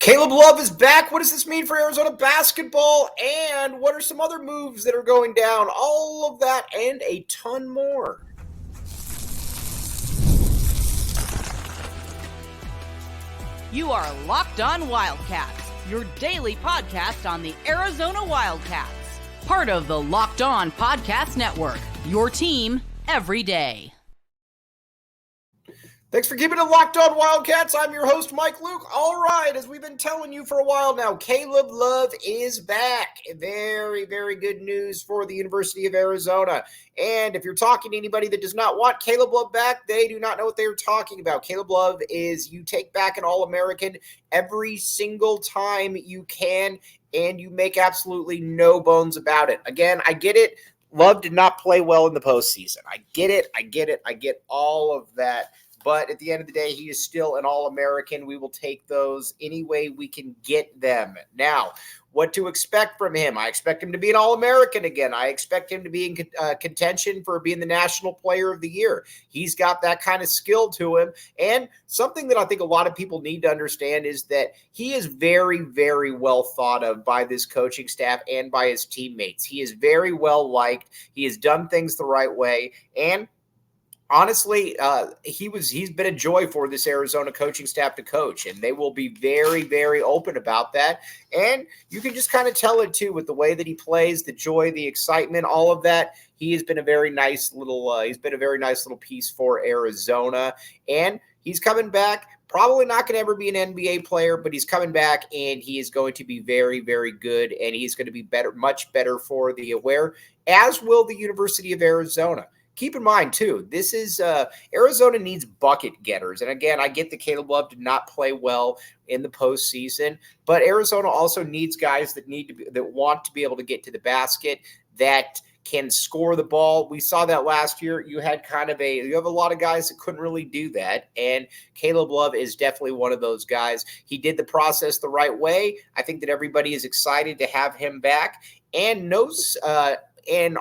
Caleb Love is back. What does this mean for Arizona basketball? And what are some other moves that are going down? All of that and a ton more. You are Locked On Wildcats, your daily podcast on the Arizona Wildcats. Part of the Locked On Podcast Network, your team every day. Thanks for keeping it Locked On Wildcats. I'm your host, Mike Luke. All right, as we've been telling you for a while now, Caleb Love is back. Very, very good news for the University of Arizona. And if you're talking to anybody that does not want Caleb Love back, they do not know what they're talking about. Caleb Love is you take back an All-American every single time you can, and you make absolutely no bones about it. Again, I get it. Love did not play well in the postseason. I get it. I get all of that. But at the end of the day, he is still an All-American. We will take those any way we can get them. Now, what to expect from him? I expect him to be an All-American again. I expect him to be in contention for being the National Player of the Year. He's got that kind of skill to him. And something that I think a lot of people need to understand is that he is very, very well thought of by this coaching staff and by his teammates. He is very well liked. He has done things the right way. And honestly, he's been a joy for this Arizona coaching staff to coach, and they will be very, very open about that. And you can just kind of tell it too with the way that he plays, the joy, the excitement, all of that. He has been a very nice little piece for Arizona, and he's coming back. Probably not going to ever be an NBA player, but he's coming back, and he is going to be very, very good, and he's going to be better, much better for the aware, as will the University of Arizona. Keep in mind, too, this is Arizona needs bucket getters. And again, I get that Caleb Love did not play well in the postseason, but Arizona also needs guys that want to be able to get to the basket, that can score the ball. We saw that last year. You have a lot of guys that couldn't really do that, and Caleb Love is definitely one of those guys. He did the process the right way. I think that everybody is excited to have him back, and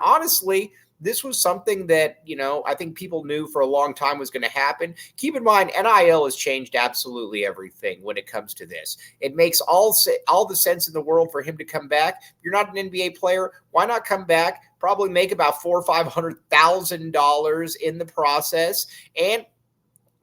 honestly, this was something that, I think people knew for a long time was going to happen. Keep in mind, NIL has changed absolutely everything when it comes to this. It makes all the sense in the world for him to come back. If you're not an NBA player, why not come back? Probably make about $400,000 or $500,000 in the process, and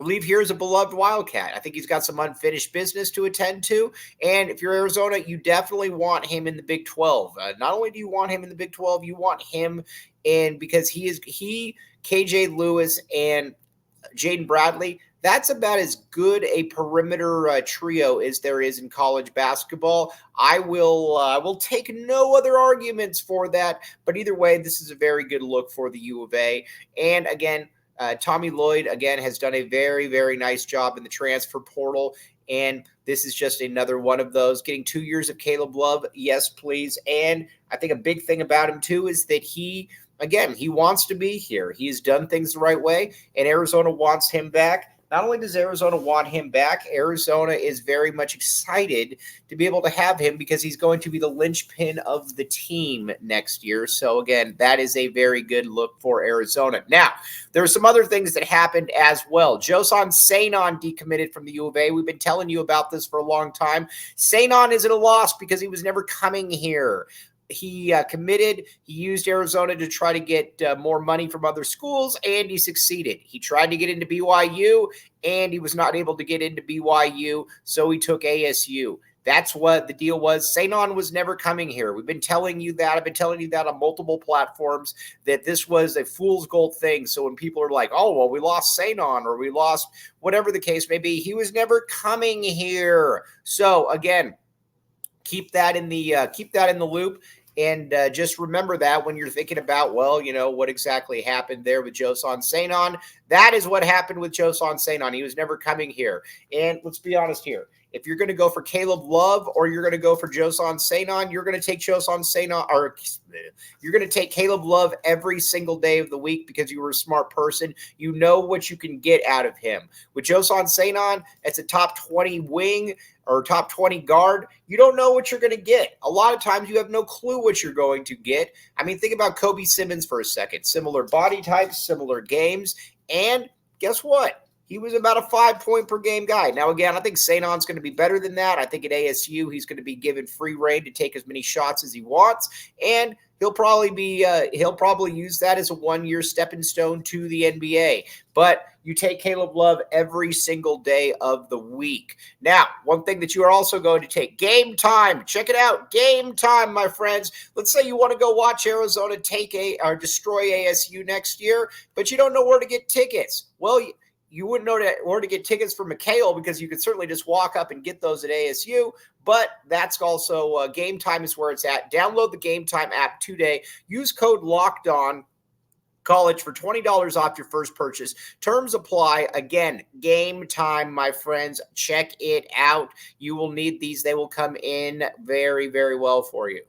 leave here as a beloved Wildcat. I think he's got some unfinished business to attend to. And if you're Arizona, you definitely want him in the Big 12. Not only do you want him in the Big 12, you want him in, because KJ Lewis and Jaden Bradley, that's about as good a perimeter trio as there is in college basketball. I will take no other arguments for that. But either way, this is a very good look for the U of A. And again, Tommy Lloyd, again, has done a very, very nice job in the transfer portal, and this is just another one of those. Getting 2 years of Caleb Love, yes, please. And I think a big thing about him, too, is that he wants to be here. He's done things the right way, and Arizona wants him back. Not only does Arizona want him back, Arizona is very much excited to be able to have him because he's going to be the linchpin of the team next year. So, again, that is a very good look for Arizona. Now, there are some other things that happened as well. Joson Sanon decommitted from the U of A. We've been telling you about this for a long time. Sanon is at a loss because he was never coming here. He committed. He used Arizona to try to get more money from other schools, and he succeeded. He tried to get into BYU, and he was not able to get into BYU, so he took ASU. That's what the deal was. Sanon was never coming here. We've been telling you that. I've been telling you that on multiple platforms, that this was a fool's gold thing. So when people are like, oh, well, we lost Sanon, or we lost whatever the case may be, he was never coming here. So, again, keep that in the loop. And just remember that when you're thinking about, what exactly happened there with Joson Sanon. That is what happened with Joson Sanon. He was never coming here. And let's be honest here. If you're going to go for Caleb Love or you're going to go for Joson Sanon, you're going to take Joson Sanon, or you're going to take Caleb Love every single day of the week because you were a smart person. You know what you can get out of him. With Joson Sanon, it's a top 20 wing or top 20 guard. You don't know what you're going to get. A lot of times you have no clue what you're going to get. I mean, think about Kobe Simmons for a second. Similar body types, similar games, and guess what? he was about a 5-point per game guy. Now, again, I think Sanon's going to be better than that. I think at ASU, he's going to be given free rein to take as many shots as he wants, and he'll probably use that as a 1-year stepping stone to the NBA. But you take Caleb Love every single day of the week. Now, one thing that you are also going to take, Gametime. Check it out, Gametime, my friends. Let's say you want to go watch Arizona destroy ASU next year, but you don't know where to get tickets. Well, you wouldn't know where to get tickets for McHale because you could certainly just walk up and get those at ASU, but that's also Gametime is where it's at. Download the Gametime app today. Use code LOCKEDON College for $20 off your first purchase. Terms apply. Again, Gametime, my friends. Check it out. You will need these. They will come in very, very well for you.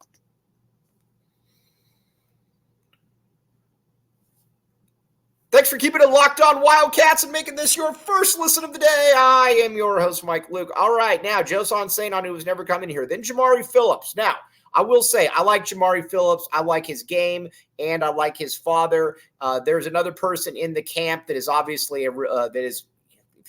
Thanks for keeping it locked on Wildcats and making this your first listen of the day. I am your host, Mike Luke. All right, now, Joson Sanon, who was never coming here. Then Jamari Phillips. Now, I will say, I like Jamari Phillips. I like his game, and I like his father. There's another person in the camp that is obviously if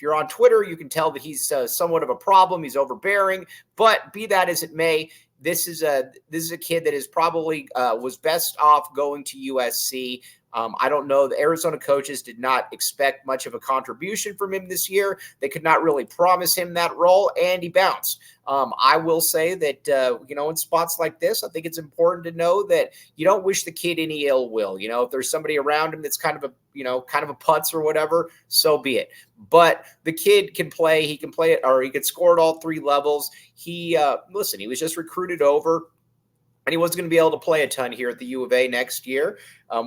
you're on Twitter, you can tell that he's somewhat of a problem. He's overbearing, but be that as it may, this is a kid that is probably was best off going to USC. I don't know. The Arizona coaches did not expect much of a contribution from him this year. They could not really promise him that role, and he bounced. I will say that, in spots like this, I think it's important to know that you don't wish the kid any ill will. If there's somebody around him that's kind of a putz or whatever, so be it. But the kid can play. He can play it, or he can score at all 3 levels. He was just recruited over, and he wasn't going to be able to play a ton here at the U of A next year.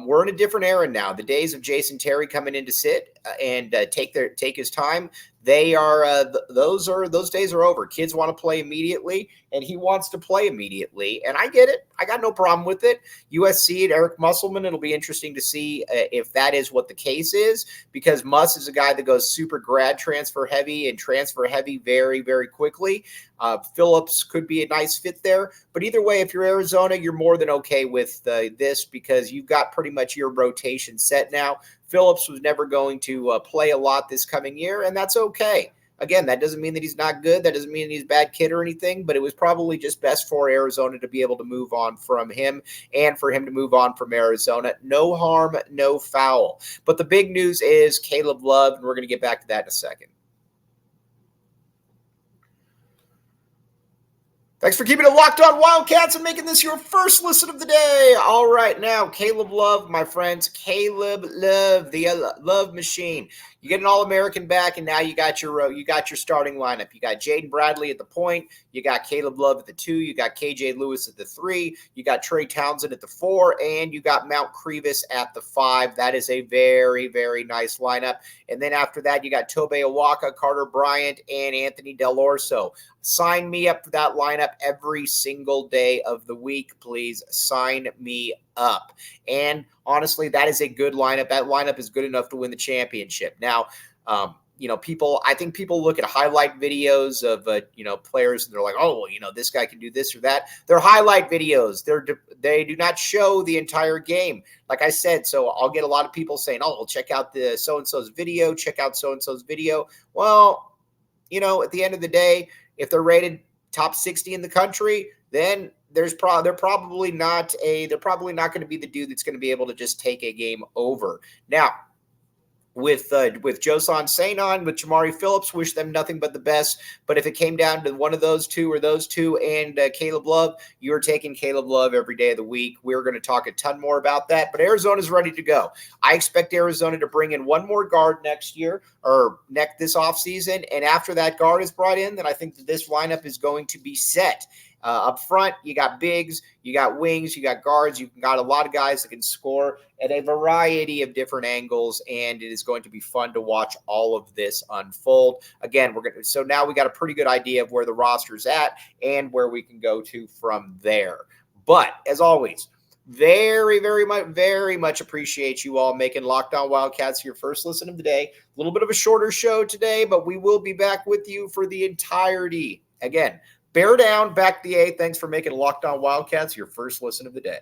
We're in a different era now. The days of Jason Terry coming in to sit and take his time, those days are over. Kids want to play immediately, and he wants to play immediately, and I get it. I got no problem with it. USC and Eric Musselman, it'll be interesting to see if that is what the case is, because Muss is a guy that goes super grad transfer heavy and transfer heavy very, very quickly. Phillips could be a nice fit there, but either way, if you're Arizona, you're more than okay with this because you've got pretty much your rotation set now. Phillips was never going to play a lot this coming year, and that's okay. Again, that doesn't mean that he's not good. That doesn't mean he's a bad kid or anything, but it was probably just best for Arizona to be able to move on from him and for him to move on from Arizona. No harm, no foul. But the big news is Caleb Love, and we're going to get back to that in a second. Thanks for keeping it locked on Wildcats and making this your first listen of the day. All right, now, Caleb Love, my friends. Caleb Love, the love machine. You get an All-American back, and now you got your starting lineup. You got Jaden Bradley at the point. You got Caleb Love at the 2. You got KJ Lewis at the 3. You got Trey Townsend at the 4, and you got Mount Crevis at the 5. That is a very, very nice lineup. And then after that, you got Tobe Awaka, Carter Bryant, and Anthony Del Orso. Sign me up for that lineup every single day of the week, please. Sign me up. And honestly, that is a good lineup. That lineup is good enough to win the championship. Now, I think people look at highlight videos of, players and they're like, oh, well, this guy can do this or that. They're highlight videos. They do not show the entire game. Like I said, so I'll get a lot of people saying, oh, well, check out the so-and-so's video, check out so-and-so's video. Well, at the end of the day, if they're rated top 60 in the country, then they're probably not going to be the dude that's going to be able to just take a game over. Now, with Joson Sanon, with Jamari Phillips, wish them nothing but the best. But if it came down to one of those two and Caleb Love, you're taking Caleb Love every day of the week. We're going to talk a ton more about that, but Arizona's ready to go. I expect Arizona to bring in one more guard next year or this offseason, and after that guard is brought in, then I think that this lineup is going to be set. Up front, you got bigs, you got wings, you got guards, you got a lot of guys that can score at a variety of different angles, and it is going to be fun to watch all of this unfold. Again, so now we got a pretty good idea of where the roster's at and where we can go to from there. But as always, very, very much appreciate you all making Locked On Wildcats your first listen of the day. A little bit of a shorter show today, but we will be back with you for the entirety. Again, bear down, back the A. Thanks for making Locked On Wildcats your first listen of the day.